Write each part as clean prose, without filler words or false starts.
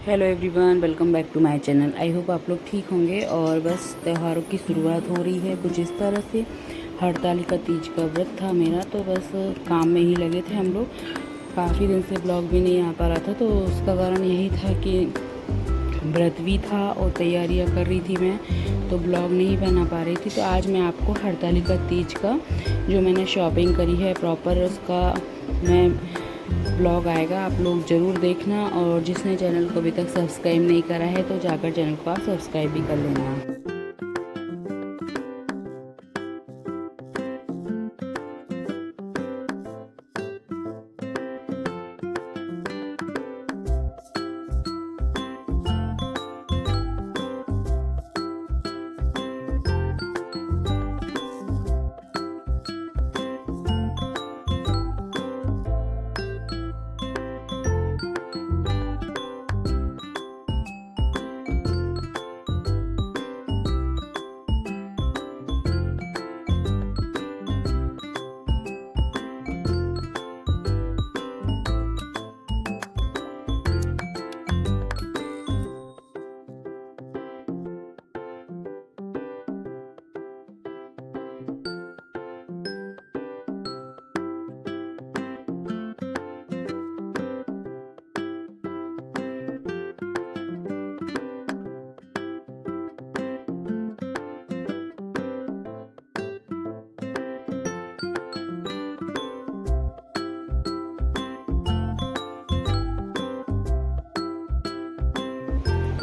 Hello everyone, welcome back to my channel. I hope आप लोग ठीक होंगे। और बस त्योहारों की शुरुआत हो रही है कुछ इस तरह से। हड़तालिका तीज का व्रत था मेरा, तो बस काम में ही लगे थे हम लोग। काफ़ी दिन से ब्लॉग भी नहीं आ पा रहा था, तो उसका कारण यही था कि व्रत भी था और तैयारियां कर रही थी मैं, तो ब्लॉग नहीं बना पा रही थी। तो आज मैं आपको हड़तालिका तीज का जो मैंने शॉपिंग करी है प्रॉपर, उसका मैं ब्लॉग आएगा, आप लोग ज़रूर देखना। और जिसने चैनल को अभी तक सब्सक्राइब नहीं करा है तो जाकर चैनल को आप सब्सक्राइब भी कर लेना।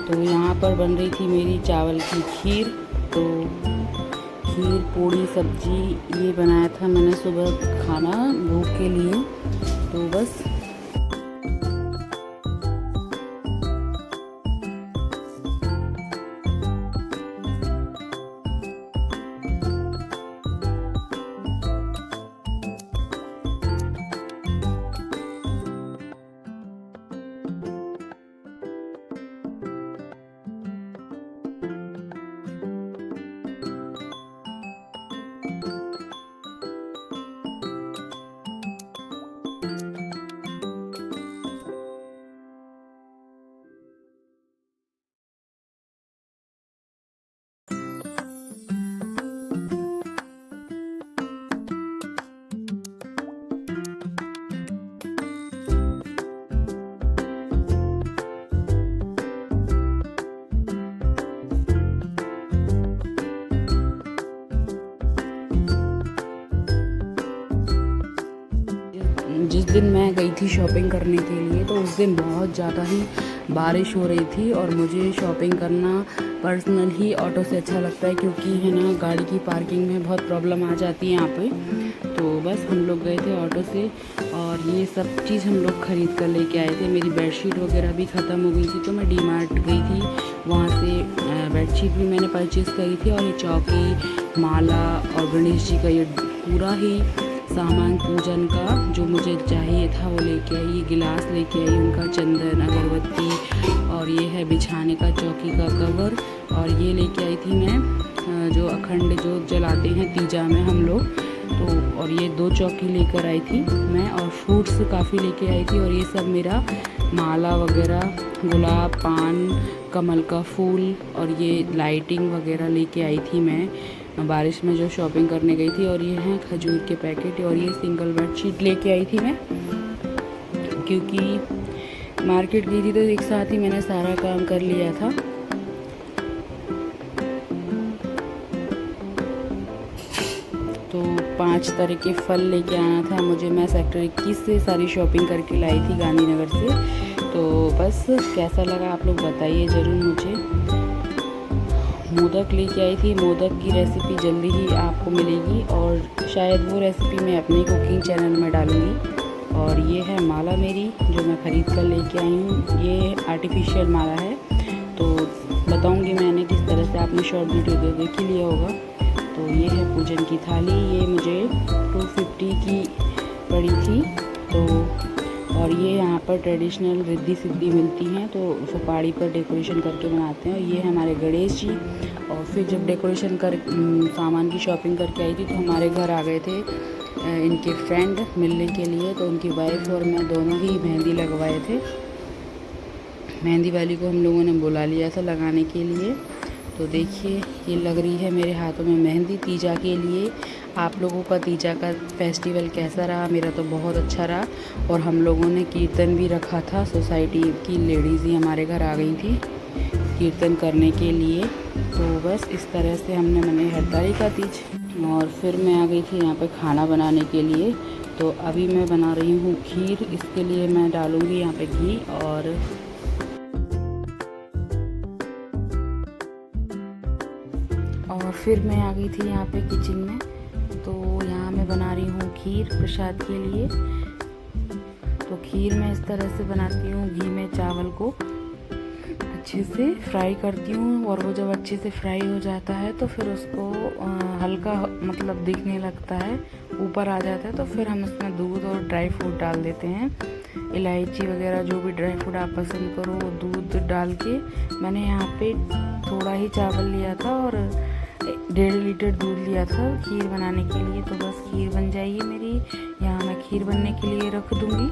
तो यहाँ पर बन रही थी मेरी चावल की खीर। तो खीर, पूड़ी, सब्जी ये बनाया था मैंने सुबह खाना भूख के लिए। तो बस जिस दिन मैं गई थी शॉपिंग करने के लिए, तो उस दिन बहुत ज़्यादा ही बारिश हो रही थी। और मुझे शॉपिंग करना पर्सनल ही ऑटो से अच्छा लगता है, क्योंकि है ना गाड़ी की पार्किंग में बहुत प्रॉब्लम आ जाती है यहाँ पे। तो बस हम लोग गए थे ऑटो से और ये सब चीज़ हम लोग ख़रीद कर लेके आए थे। मेरी बेडशीट वगैरह भी ख़त्म हो गई थी, तो मैं डीमार्ट गई थी, वहाँ से बेडशीट भी मैंने परचेज़ करी थी। और ये चौकी, माला और गणेश जी का ये पूरा ही सामान पूजन का जो मुझे चाहिए था वो लेके आई। ये गिलास लेके आई, उनका चंदन, अगरबत्ती, और ये है बिछाने का चौकी का कवर। और ये लेके आई थी मैं जो अखंड जोत जलाते हैं तीजा में हम लोग, तो और ये 2 चौकी लेकर आई थी मैं। और फ्रूट्स काफ़ी लेके आई थी। और ये सब मेरा माला वगैरह, गुलाब, पान, कमल का फूल और ये लाइटिंग वगैरह लेके आई थी मैं बारिश में जो शॉपिंग करने गई थी। और ये हैं खजूर के पैकेट। और ये सिंगल बेडशीट लेके आई थी मैं, क्योंकि मार्केट गई थी तो एक साथ ही मैंने सारा काम कर लिया था। तो 5 तरह के फल लेके आना था मुझे। मैं सेक्टर 21 से सारी शॉपिंग करके लाई थी, गांधीनगर से। तो बस कैसा लगा आप लोग बताइए ज़रूर मुझे। मोदक लेके आई थी। मोदक की रेसिपी जल्दी ही आपको मिलेगी, और शायद वो रेसिपी मैं अपने कुकिंग चैनल में डालूँगी। और ये है माला मेरी जो मैं ख़रीद कर लेके आई हूँ। ये आर्टिफिशियल माला है, तो बताऊँगी मैंने किस तरह से। आपने शॉर्ट वीडियो तो देख ही लिया होगा। तो ये है पूजन की थाली। ये मुझे 250 की पड़ी थी। तो और ये यहाँ पर ट्रेडिशनल रिद्धि सिद्धि मिलती हैं, तो सुपारी पर डेकोरेशन करके बनाते हैं। और ये है हमारे गणेश जी। और फिर जब डेकोरेशन कर सामान की शॉपिंग करके आई थी, तो हमारे घर आ गए थे इनके फ्रेंड मिलने के लिए। तो उनकी वाइफ और मैं दोनों ही मेहंदी लगवाए थे। मेहंदी वाली को हम लोगों ने बुला लिया था लगाने के लिए। तो देखिए ये लग रही है मेरे हाथों में मेहंदी तीजा के लिए। आप लोगों का तीजा का फेस्टिवल कैसा रहा? मेरा तो बहुत अच्छा रहा। और हम लोगों ने कीर्तन भी रखा था, सोसाइटी की लेडीज़ ही हमारे घर आ गई थी कीर्तन करने के लिए। तो बस इस तरह से हमने मनाई हरताली का तीज। और फिर मैं आ गई थी यहाँ पे खाना बनाने के लिए। तो अभी मैं बना रही हूँ खीर। इसके लिए मैं डालूँगी यहाँ पे घी और फिर मैं आ गई थी यहाँ पे किचन में। तो यहाँ मैं बना रही हूँ खीर प्रसाद के लिए। तो खीर मैं इस तरह से बनाती हूँ, घी में चावल को अच्छे से फ्राई करती हूँ। और वो जब अच्छे से फ्राई हो जाता है तो फिर उसको हल्का मतलब दिखने लगता है, ऊपर आ जाता है, तो फिर हम इसमें दूध और ड्राई फ्रूट डाल देते हैं, इलायची वगैरह जो भी ड्राई फ्रूट आप पसंद करो वो दूध डाल के। मैंने यहाँ पे थोड़ा ही चावल लिया था और 1.5 लीटर दूध लिया था खीर बनाने के लिए। तो बस खीर बन जाएगी मेरी। यहाँ मैं खीर बनने के लिए रख दूँगी।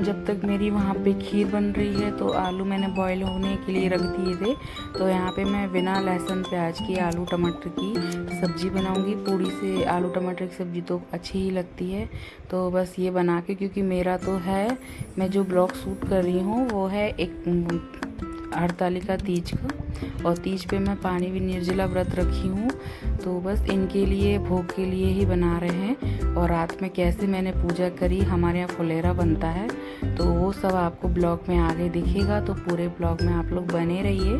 जब तक मेरी वहाँ पे खीर बन रही है तो आलू मैंने बॉईल होने के लिए रख दिए थे। तो यहाँ पे मैं बिना लहसुन प्याज की आलू टमाटर की सब्ज़ी बनाऊँगी। पूड़ी से आलू टमाटर की सब्ज़ी तो अच्छी ही लगती है। तो बस ये बना के, क्योंकि मेरा तो है, मैं जो ब्लॉग शूट कर रही हूँ वो है एक हरतालिका तीज का, और तीज पे मैं पानी भी निर्जला व्रत रखी हूँ। तो बस इनके लिए, भोग के लिए ही बना रहे हैं। और रात में कैसे मैंने पूजा करी, हमारे यहाँ फुलेरा बनता है, तो वो सब आपको ब्लॉग में आगे दिखेगा। तो पूरे ब्लॉग में आप लोग बने रहिए।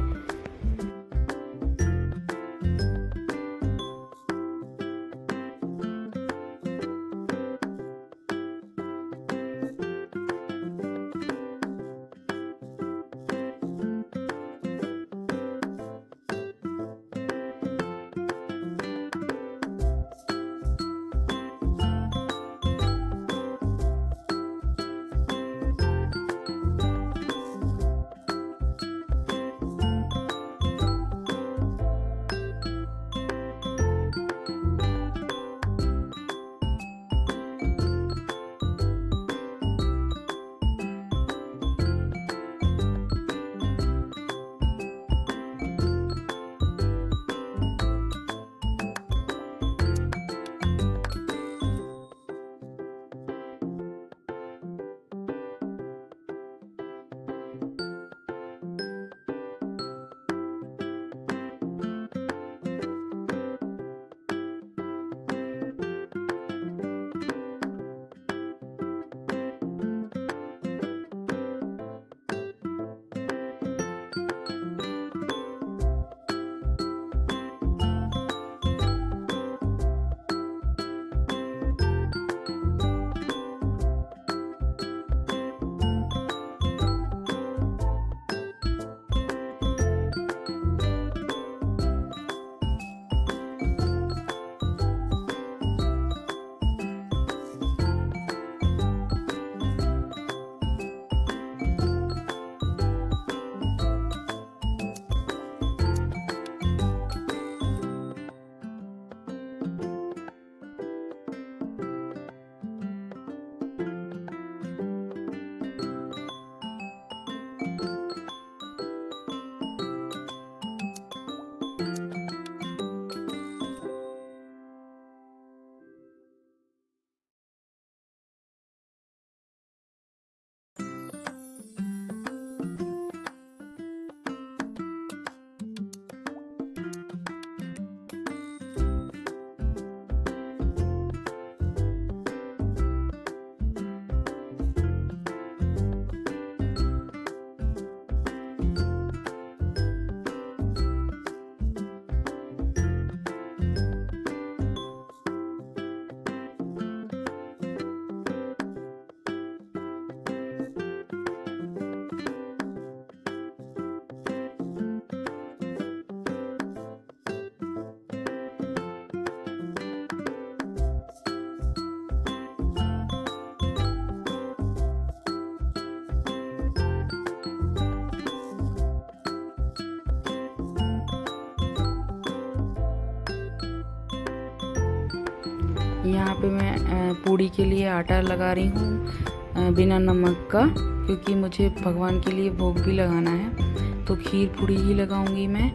यहाँ पे मैं पूड़ी के लिए आटा लगा रही हूँ बिना नमक का, क्योंकि मुझे भगवान के लिए भोग भी लगाना है। तो खीर पूड़ी ही लगाऊंगी मैं।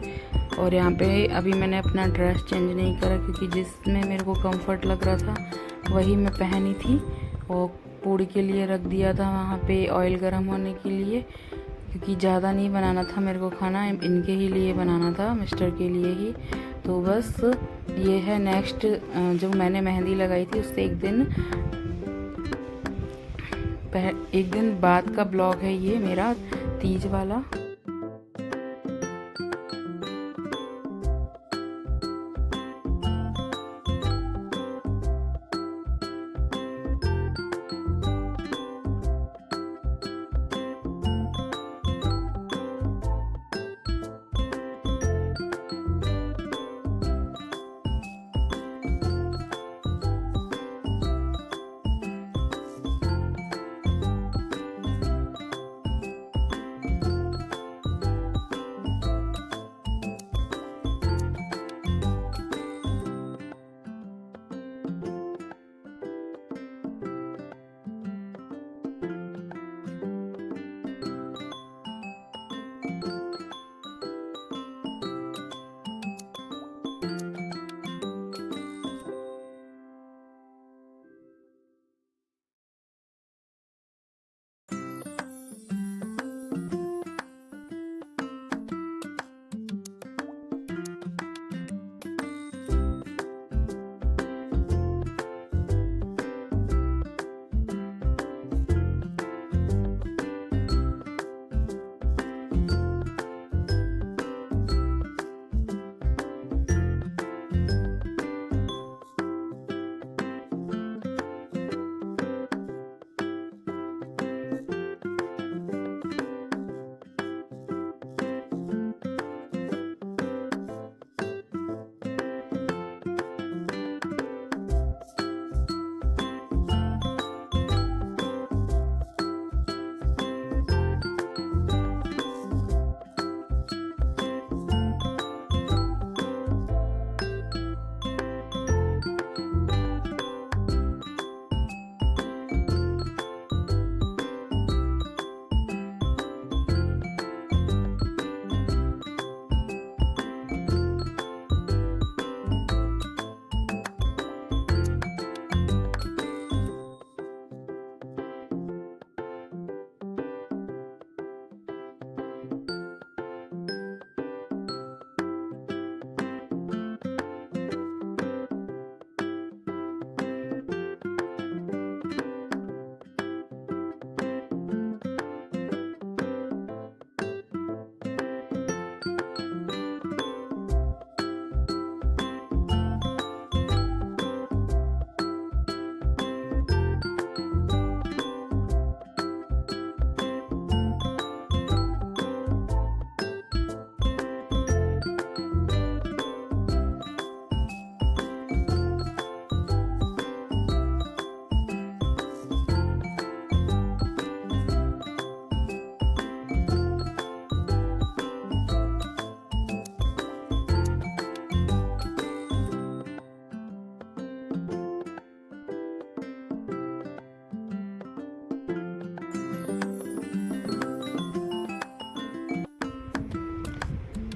और यहाँ पे अभी मैंने अपना ड्रेस चेंज नहीं करा, क्योंकि जिसमें मेरे को कंफर्ट लग रहा था वही मैं पहनी थी। और पूड़ी के लिए रख दिया था वहाँ पे ऑयल गर्म होने के लिए, क्योंकि ज़्यादा नहीं बनाना था मेरे को खाना, इनके ही लिए बनाना था, मिस्टर के लिए ही। तो बस ये है नेक्स्ट, जो मैंने मेहंदी लगाई थी उससे एक दिन बाद का ब्लॉग है ये मेरा, तीज वाला।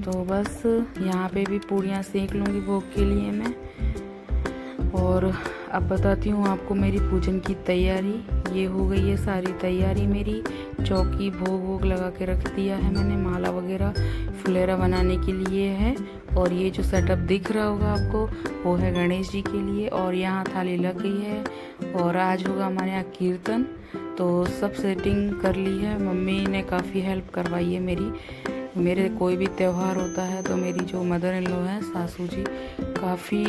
तो बस यहाँ पे भी पूड़ियाँ सेक लूँगी भोग के लिए मैं। और अब बताती हूँ आपको मेरी पूजन की तैयारी। ये हो गई है सारी तैयारी मेरी। चौकी भोग वोग लगा के रख दिया है मैंने, माला वगैरह फुलेरा बनाने के लिए है। और ये जो सेटअप दिख रहा होगा आपको वो है गणेश जी के लिए। और यहाँ थाली लग गई है और आज होगा हमारे यहाँ कीर्तन, तो सब सेटिंग कर ली है। मम्मी ने काफ़ी हेल्प करवाई है मेरे कोई भी त्यौहार होता है तो मेरी जो मदर इन लॉ है सासू जी, काफ़ी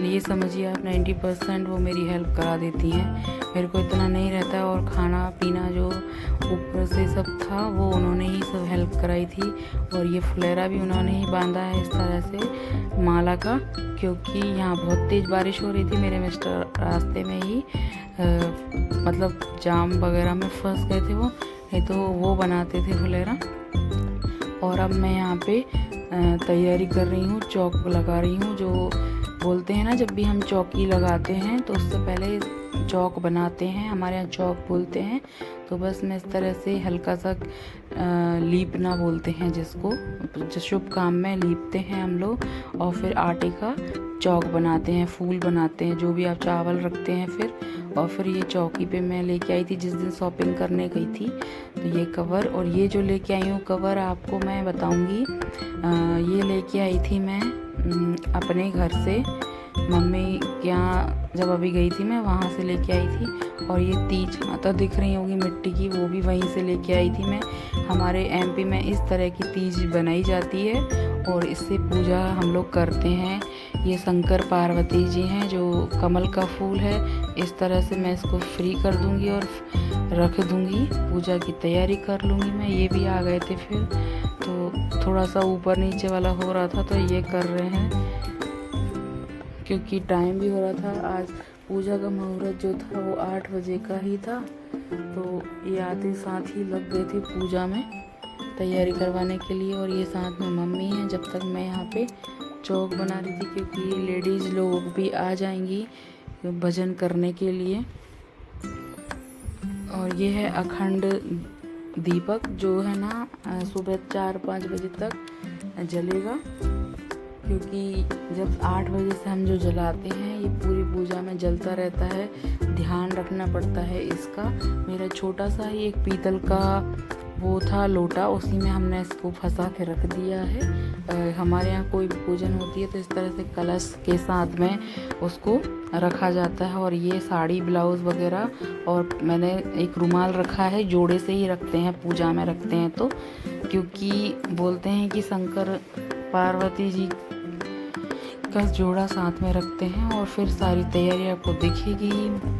ये समझिए आप 90% वो मेरी हेल्प करा देती हैं। मेरे को इतना नहीं रहता है और खाना पीना जो ऊपर से सब था वो उन्होंने ही सब हेल्प कराई थी। और ये फुलेरा भी उन्होंने ही बांधा है इस तरह से माला का, क्योंकि यहाँ बहुत तेज़ बारिश हो रही थी। मेरे मिस्टर रास्ते में ही मतलब जाम वगैरह में फंस गए थे वो, नहीं तो वो बनाते थे फुलेरा। और अब मैं यहाँ पे तैयारी कर रही हूँ, चौक लगा रही हूँ। जो बोलते हैं ना, जब भी हम चौकी लगाते हैं तो उससे पहले चौक बनाते हैं, हमारे यहाँ चौक बोलते हैं। तो बस मैं इस तरह से हल्का सा लीपना बोलते हैं जिसको, जो शुभ काम में लीपते हैं हम लोग। और फिर आटे का चौक बनाते हैं, फूल बनाते हैं, जो भी आप चावल रखते हैं फिर। और फिर ये चौकी पे मैं लेके आई थी जिस दिन शॉपिंग करने गई थी, तो ये कवर। और ये जो लेके आई हूँ कवर आपको मैं बताऊँगी, ये लेके आई थी मैं अपने घर से, मम्मी के यहाँ जब अभी गई थी मैं वहाँ से लेके आई थी। और ये तीज माता दिख रही होगी मिट्टी की, वो भी वहीं से लेके आई थी मैं। हमारे एमपी में इस तरह की तीज बनाई जाती है और इससे पूजा हम लोग करते हैं। ये शंकर पार्वती जी हैं, जो कमल का फूल है। इस तरह से मैं इसको फ्री कर दूंगी और रख दूंगी, पूजा की तैयारी कर लूँगी मैं। ये भी आ गए थे फिर, तो थोड़ा सा ऊपर नीचे वाला हो रहा था तो ये कर रहे हैं, क्योंकि टाइम भी हो रहा था। आज पूजा का मुहूर्त जो था वो 8 बजे का ही था, तो ये आते साथ ही लग गए थे पूजा में तैयारी करवाने के लिए। और ये साथ में मम्मी हैं, जब तक मैं यहाँ पे चौक बना रही थी, क्योंकि लेडीज़ लोग भी आ जाएंगी भजन करने के लिए। और ये है अखंड दीपक, जो है ना सुबह 4-5 बजे तक जलेगा, क्योंकि जब 8 बजे से हम जो जलाते हैं ये पूरी पूजा में जलता रहता है। ध्यान रखना पड़ता है इसका। मेरा छोटा सा ही एक पीतल का वो था लोटा, उसी में हमने इसको फंसा के रख दिया है। हमारे यहाँ कोई पूजन होती है तो इस तरह से कलश के साथ में उसको रखा जाता है। और ये साड़ी ब्लाउज़ वगैरह, और मैंने एक रुमाल रखा है, जोड़े से ही रखते हैं पूजा में रखते हैं तो, क्योंकि बोलते हैं कि शंकर पार्वती जी का जोड़ा साथ में रखते हैं। और फिर सारी तैयारी आपको दिखेगी,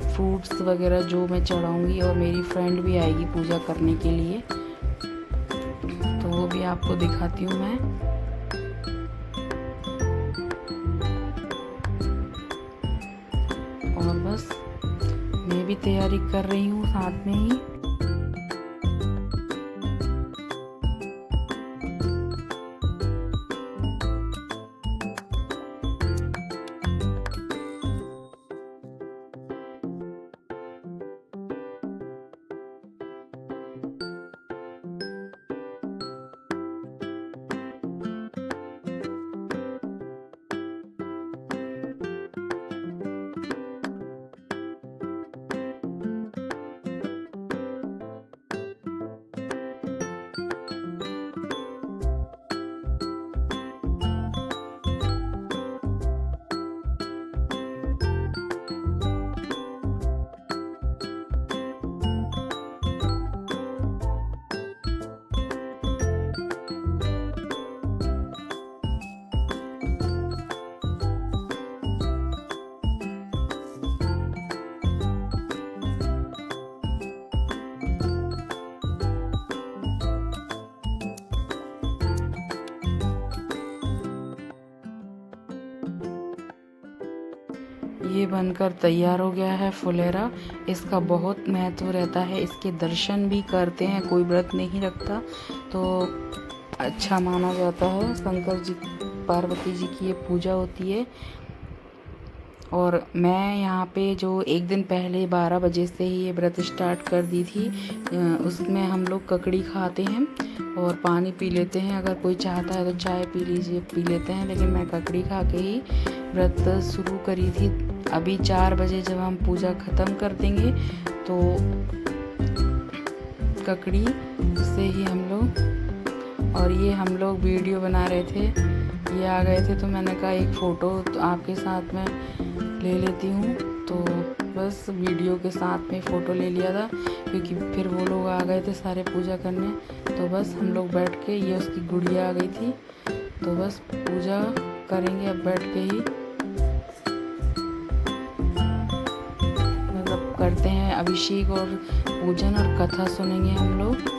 फ्रूट्स वगैरह जो मैं चढ़ाऊँगी। और मेरी फ्रेंड भी आएगी पूजा करने के लिए, तो वो भी आपको दिखाती हूँ मैं। और बस मैं भी तैयारी कर रही हूँ साथ में ही। ये बनकर तैयार हो गया है फुलेरा। इसका बहुत महत्व रहता है, इसके दर्शन भी करते हैं, कोई व्रत नहीं रखता तो अच्छा माना जाता है। शंकर जी पार्वती जी की ये पूजा होती है। और मैं यहाँ पे जो एक दिन पहले 12 बजे से ही ये व्रत स्टार्ट कर दी थी, उसमें हम लोग ककड़ी खाते हैं और पानी पी लेते हैं। अगर कोई चाहता है तो चाय पी लेते हैं, लेकिन मैं ककड़ी खा के ही व्रत शुरू करी थी। अभी 4 बजे जब हम पूजा ख़त्म कर देंगे तो ककड़ी से ही हम लोग, और ये हम लोग वीडियो बना रहे थे, ये आ गए थे तो मैंने कहा एक फ़ोटो तो आपके साथ में ले लेती हूँ। तो बस वीडियो के साथ में फ़ोटो ले लिया था, क्योंकि फिर वो लोग आ गए थे सारे पूजा करने। तो बस हम लोग बैठ के, ये उसकी गुड़िया आ गई थी, तो बस पूजा करेंगे अब बैठ के ही, मतलब करते हैं अभिषेक और पूजन और कथा सुनेंगे हम लोग।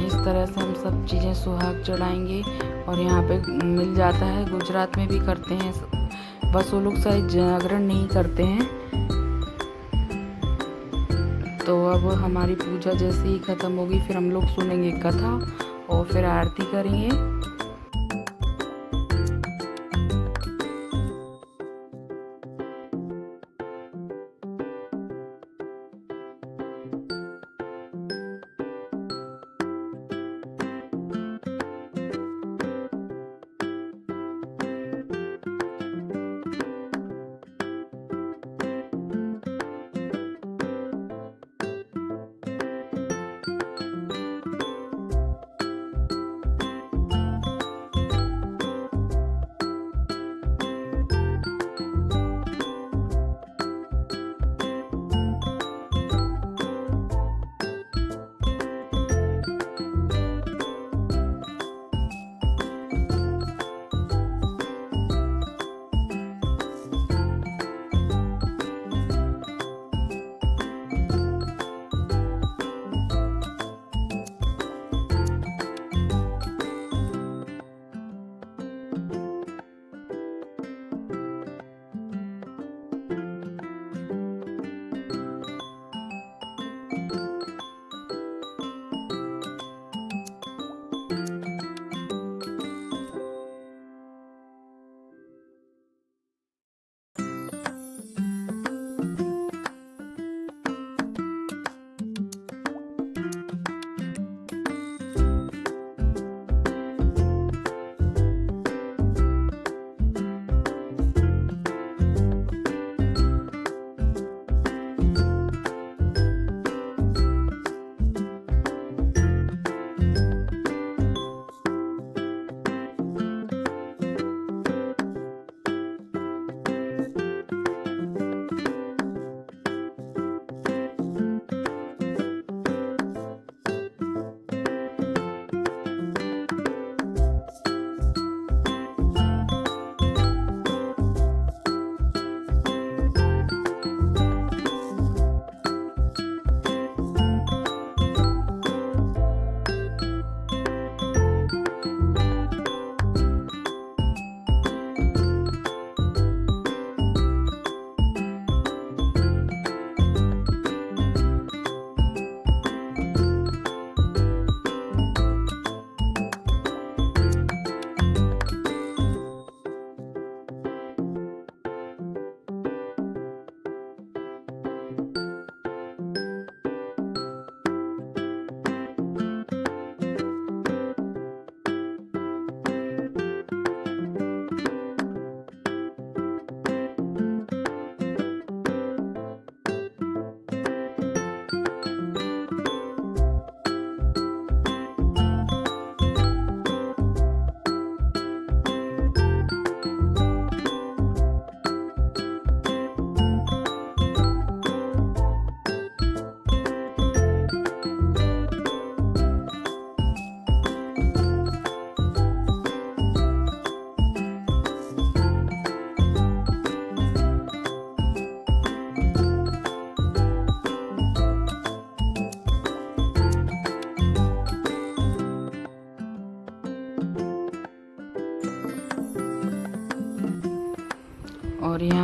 इस तरह से हम सब चीज़ें सुहाग चढ़ाएंगे। और यहाँ पे मिल जाता है, गुजरात में भी करते हैं, बस वो लोग शायद जागरण नहीं करते हैं। तो अब हमारी पूजा जैसे ही ख़त्म होगी फिर हम लोग सुनेंगे कथा और फिर आरती करेंगे।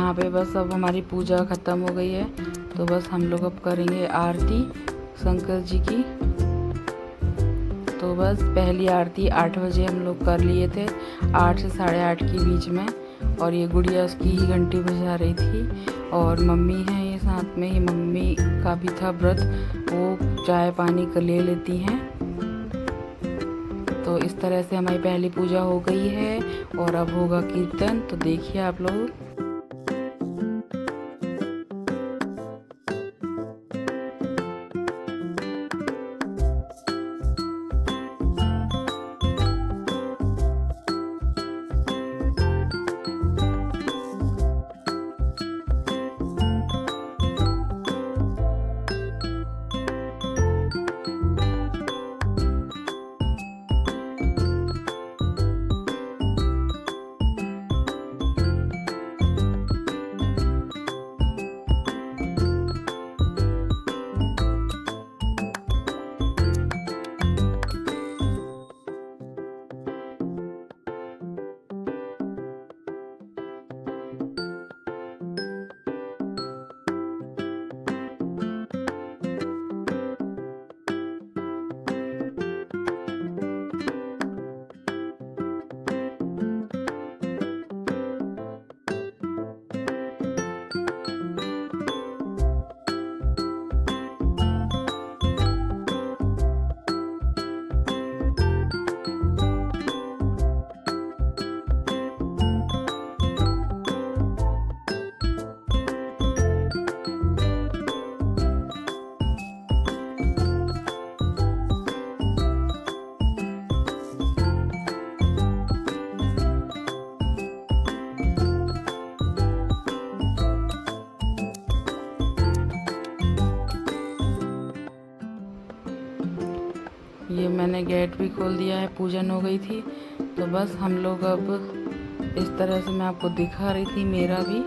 यहाँ पे बस अब हमारी पूजा ख़त्म हो गई है, तो बस हम लोग अब करेंगे आरती शंकर जी की। तो बस पहली आरती 8 बजे हम लोग कर लिए थे, 8 से 8:30 के बीच में। और ये गुड़िया उसकी ही घंटी बजा रही थी। और मम्मी हैं ये साथ में ही, मम्मी का भी था व्रत, वो चाय पानी कर ले लेती हैं। तो इस तरह से हमारी पहली पूजा हो गई है और अब होगा कीर्तन, तो देखिए आप लोग। ये मैंने गेट भी खोल दिया है, पूजन हो गई थी। तो बस हम लोग अब इस तरह से मैं आपको दिखा रही थी मेरा भी।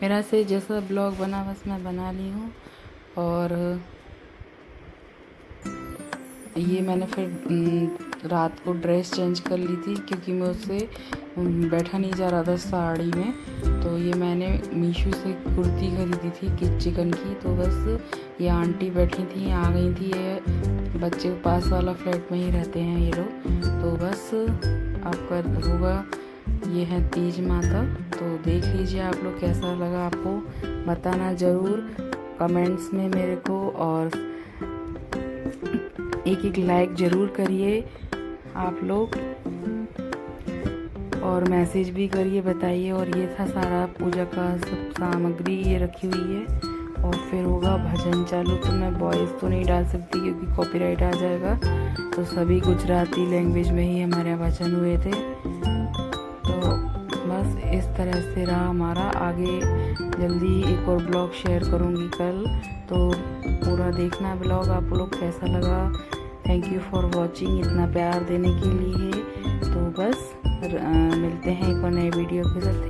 मेरा से जैसा ब्लॉग बना बस मैं बना ली हूँ। और ये मैंने फिर रात को ड्रेस चेंज कर ली थी क्योंकि मैं उससे बैठा नहीं जा रहा था साड़ी में। तो ये मैंने मीशो से कुर्ती खरीदी थी चिकन की। तो बस ये आंटी बैठी थी, आ गई थी। ये बच्चे के पास वाला फ्लैट में ही रहते हैं ये लोग। तो बस आपका होगा, ये है तीज माता। तो देख लीजिए आप लोग, कैसा लगा आपको बताना ज़रूर कमेंट्स में मेरे को। और एक लाइक ज़रूर करिए आप लोग और मैसेज भी करिए, बताइए। और ये था सारा पूजा का सब सामग्री ये रखी हुई है। और फिर होगा भजन चालू। तो मैं वॉइस तो नहीं डाल सकती क्योंकि कॉपीराइट आ जाएगा। तो सभी गुजराती लैंग्वेज में ही हमारे भजन हुए थे। तो बस इस तरह से रहा हमारा। आगे जल्दी एक और ब्लॉग शेयर करूँगी कल, तो पूरा देखना ब्लॉग आप लोग कैसा लगा। थैंक यू फॉर वॉचिंग, इतना प्यार देने के लिए। तो बस मिलते हैं एक और नए वीडियो के साथ।